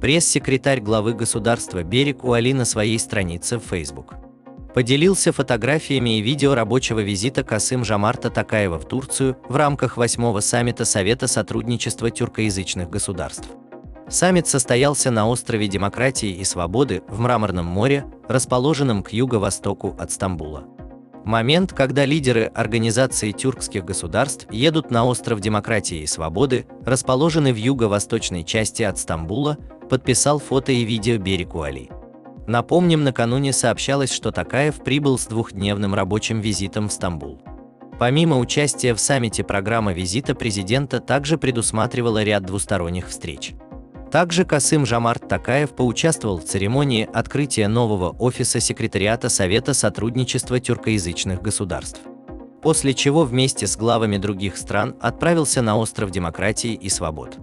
Пресс-секретарь главы государства Берик Уали на своей странице в Facebook поделился фотографиями и видео рабочего визита Касым-Жомарта Токаева в Турцию в рамках 8-го саммита Совета сотрудничества тюркоязычных государств. Саммит состоялся на острове Демократии и Свободы в Мраморном море, расположенном к юго-востоку от Стамбула. Момент, когда лидеры Организации тюркских государств едут на остров Демократии и Свободы, расположенный в юго-восточной части от Стамбула, подписал фото и видео Берик Уали. Напомним, накануне сообщалось, что Токаев прибыл с двухдневным рабочим визитом в Стамбул. Помимо участия в саммите, программа визита президента также предусматривала ряд двусторонних встреч. Также Касым-Жомарт Токаев поучаствовал в церемонии открытия нового офиса секретариата Совета сотрудничества тюркоязычных государств, после чего вместе с главами других стран отправился на остров Демократии и Свободы.